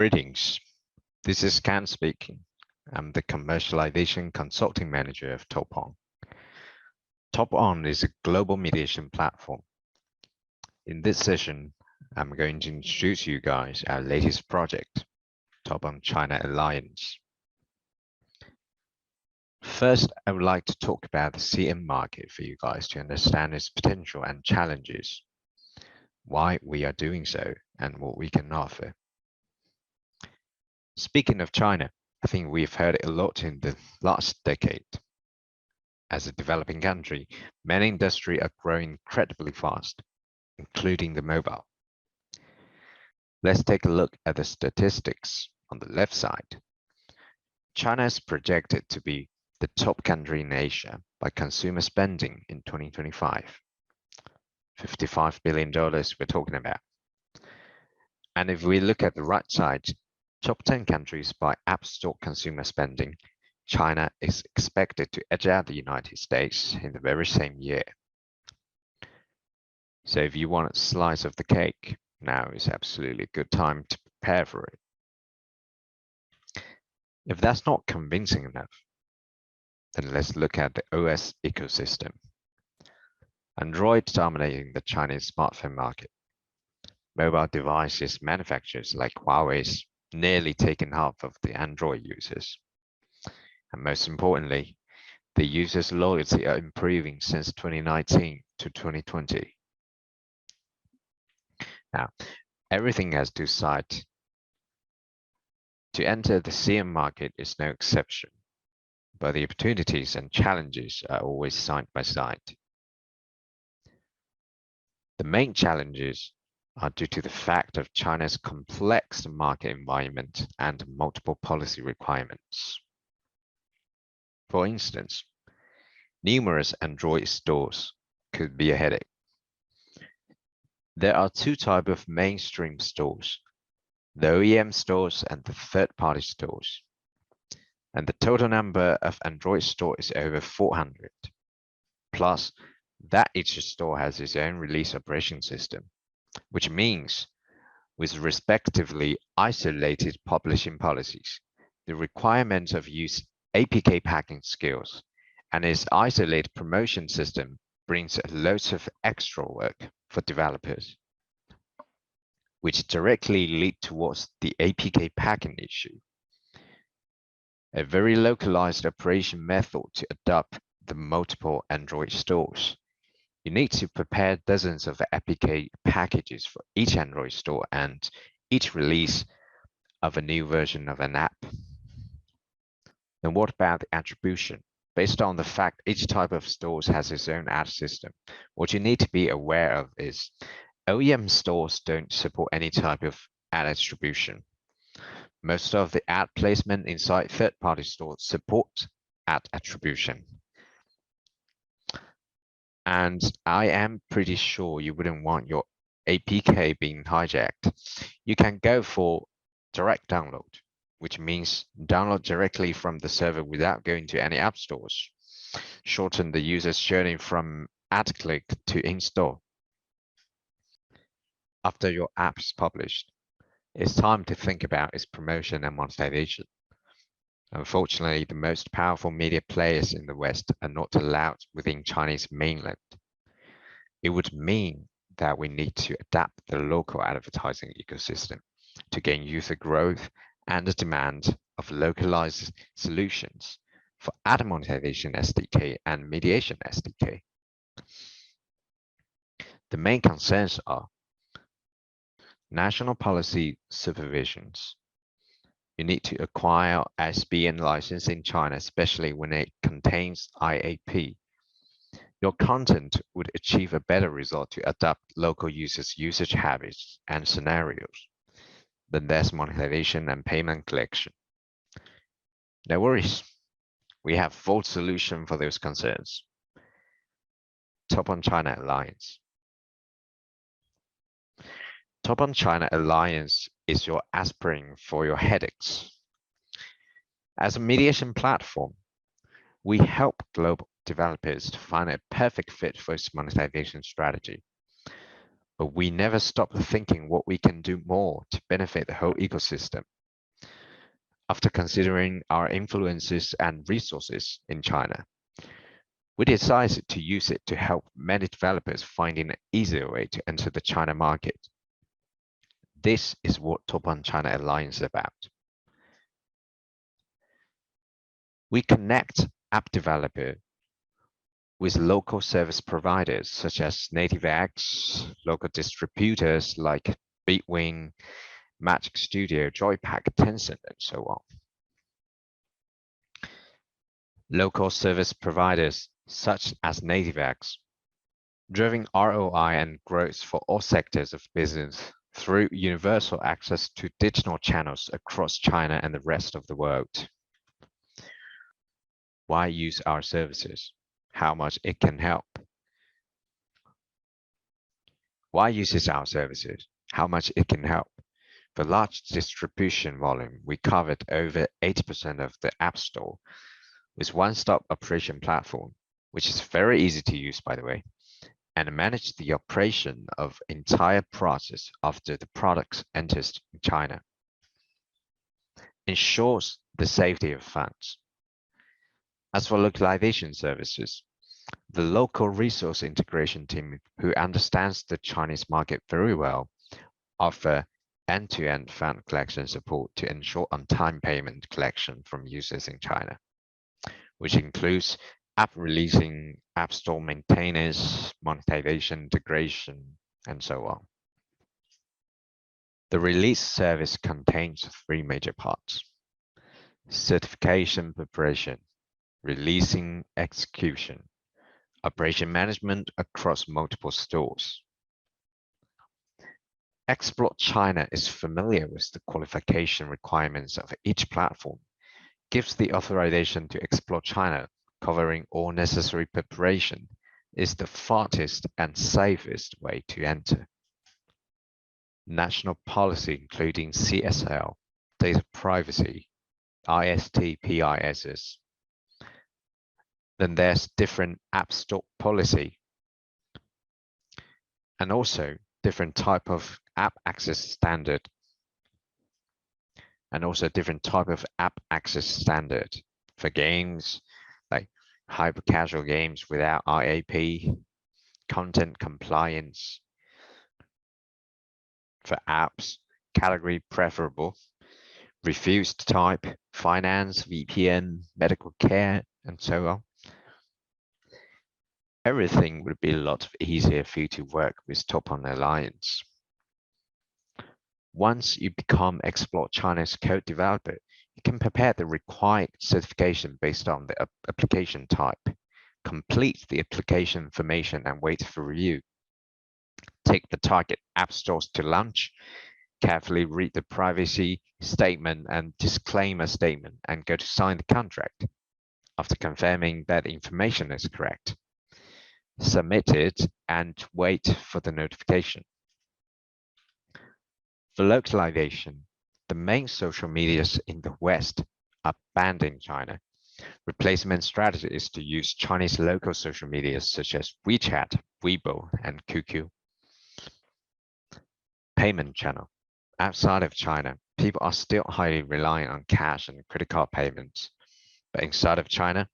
Greetings. This is Ken speaking. I'm the Commercialization Consulting Manager of TopOn. TopOn is a global mediation platform. In this session, I'm going to introduce you guys our latest project, TopOn China Alliance. First, I would like to talk about the CM market for you guys to understand its potential and challenges, why we are doing so, and what we can offer. Speaking of China, I think we've heard it a lot in the last decade. As a developing country, many industries are growing incredibly fast, including the mobile. Let's take a look at the statistics on the left side. China is projected to be the top country in Asia by consumer spending in 2025. $55 billion we're talking about. And if we look at the right side, top 10 countries by App Store consumer spending, China is expected to edge out the United States in the very same year. So if you want a slice of the cake, now is absolutely a good time to prepare for it. If that's not convincing enough, then let's look at the OS ecosystem. Android dominating the Chinese smartphone market. Mobile devices manufacturers like Huawei's nearly taken half of the Android users. And most importantly, the users' loyalty are improving since 2019 to 2020. Now, everything has two sides. To enter the CM market is no exception, but the opportunities and challenges are always side by side. The main challenges are due to the fact of China's complex market environment and multiple policy requirements. For instance, numerous Android stores could be a headache. There are two types of mainstream stores, the OEM stores and the third-party stores. And the total number of Android stores is over 400. Plus, that each store has its own release operation system, which means with respectively isolated publishing policies, the requirement of use APK packing skills, and its isolated promotion system brings loads of extra work for developers, which directly lead towards the APK packing issue. A very localized operation method to adopt the multiple Android stores. You need to prepare dozens of APK packages for each Android store and each release of a new version of an app. Then what about the attribution? Based on the fact each type of stores has its own ad system, what you need to be aware of is OEM stores don't support any type of ad attribution. Most of the ad placement inside third-party stores support ad attribution. And I am pretty sure you wouldn't want your APK being hijacked. You can go for direct download, which means download directly from the server without going to any app stores. Shorten the user's journey from ad click to install. After your app is published, it's time to think about its promotion and monetization. Unfortunately, the most powerful media players in the West are not allowed within Chinese mainland. It would mean that we need to adapt the local advertising ecosystem to gain user growth and the demand of localized solutions for ad monetization SDK and mediation SDK. The main concerns are national policy supervisions. You need to acquire ISBN license in China, especially when it contains IAP. Your content would achieve a better result to adapt local users' usage habits and scenarios. Then there's monetization and payment collection. No worries, we have full solution for those concerns. TopOn China Alliance. TopOn China Alliance is your aspirin for your headaches. As a mediation platform, we help global developers to find a perfect fit for its monetization strategy. but we never stop thinking what we can do more to benefit the whole ecosystem. After considering our influences and resources in China, we decided to use it to help many developers finding an easier way to enter the China market. This is what TopOn China Alliance is about. We connect app developers with local service providers such as NativeX, local distributors like Bitwing, Magic Studio, Joypack, Tencent, and so on. Local service providers such as NativeX, driving ROI and growth for all sectors of business through universal access to digital channels across China and the rest of the world. Why use our services? How much it can help? Why uses our services? How much it can help? For large distribution volume, we covered over 80% of the App Store with one-stop operation platform, which is very easy to use, by the way, and manage the operation of entire process after the product enters China. Ensures the safety of funds. As for localization services, the local resource integration team, who understands the Chinese market very well, offer end-to-end fund collection support to ensure on-time payment collection from users in China, which includes app releasing, app store maintenance, monetization integration, and so on. The release service contains three major parts: certification preparation, releasing execution, operation management across multiple stores. Explore China is familiar with the qualification requirements of each platform, gives the authorization to explore China, covering all necessary preparation, is the fastest and safest way to enter. National policy including CSL, data privacy, IST/PISs. Then there's different app store policy, and also different type of app access standard, and also different type of app access standard for games like hyper casual games without IAP, content compliance for apps, category preferable, refused type, finance, VPN, medical care, and so on. Everything would be a lot easier for you to work with TopOn Alliance. Once you become Explore China's code developer, you can prepare the required certification based on the application type, complete the application information and wait for review. Take the target app stores to launch, carefully read the privacy statement and disclaimer statement, and go to sign the contract. After confirming that the information is correct, submit it and wait for the notification. For localization, the main social medias in the West are banned in China. Replacement strategy is to use Chinese local social media such as WeChat, Weibo, and QQ. Payment channel. Outside of China, people are still highly reliant on cash and credit card payments. But inside of China,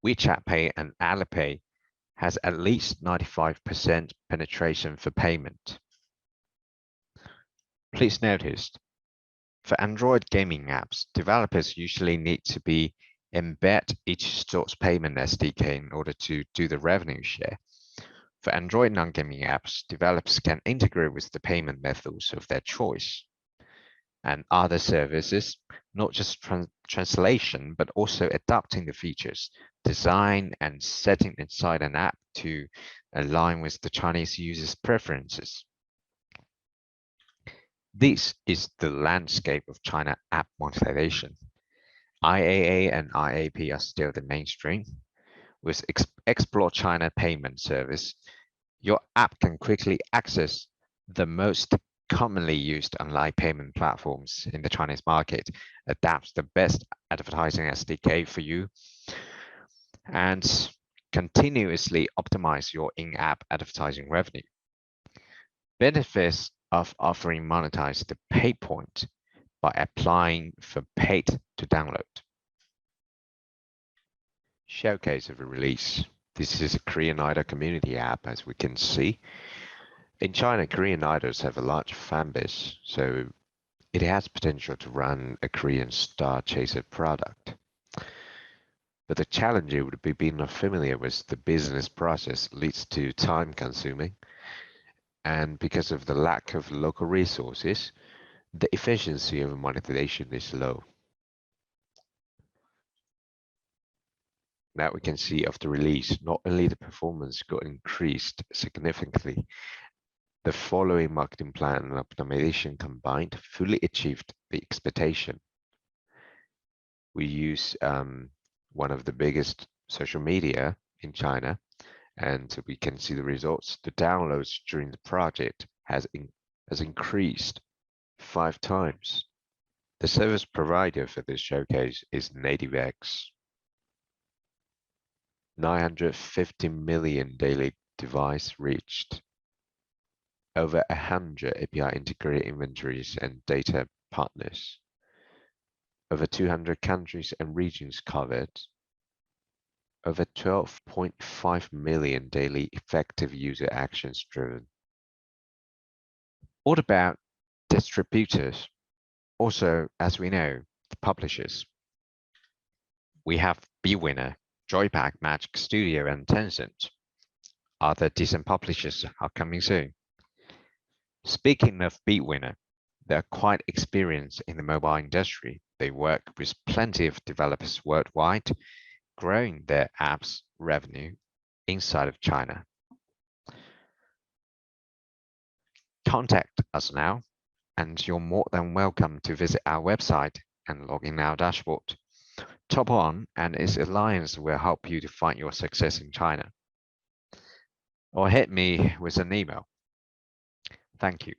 WeChat Pay and Alipay has at least 95% penetration for payment. Please notice, for Android gaming apps, developers usually need to embed each store's payment SDK in order to do the revenue share. For Android non-gaming apps, developers can integrate with the payment methods of their choice. And other services, not just translation, but also adapting the features, design, and setting inside an app to align with the Chinese users' preferences. This is the landscape of China app monetization. IAA and IAP are still the mainstream. With Explore China payment service, your app can quickly access the most commonly used online payment platforms in the Chinese market, adapt the best advertising SDK for you, and continuously optimize your in-app advertising revenue. Benefits of offering monetize the pay point by applying for paid to download. Showcase of a release. This is a Korean idol community app, as we can see. In China, Korean idols have a large fan base, so it has potential to run a Korean star chaser product. But the challenge would be being not familiar with the business process leads to time consuming. And because of the lack of local resources, the efficiency of monetization is low. Now we can see after release, not only the performance got increased significantly, the following marketing plan and optimization combined fully achieved the expectation. We use one of the biggest social media in China, and we can see the results. The downloads during the project has increased 5 times. The service provider for this showcase is NativeX. 950 million daily device reached. Over 100 API integrated inventories and data partners. Over 200 countries and regions covered. Over 12.5 million daily effective user actions driven. What about distributors? Also, as we know, the publishers. We have bwinner, Joypack, Magic Studio, and Tencent. Other decent publishers are coming soon. Speaking of bwinner, they are quite experienced in the mobile industry. They work with plenty of developers worldwide, growing their apps revenue inside of China. Contact us now, and you're more than welcome to visit our website and log in our dashboard. TopOn and its alliance will help you to find your success in China. Or hit me with an email. Thank you.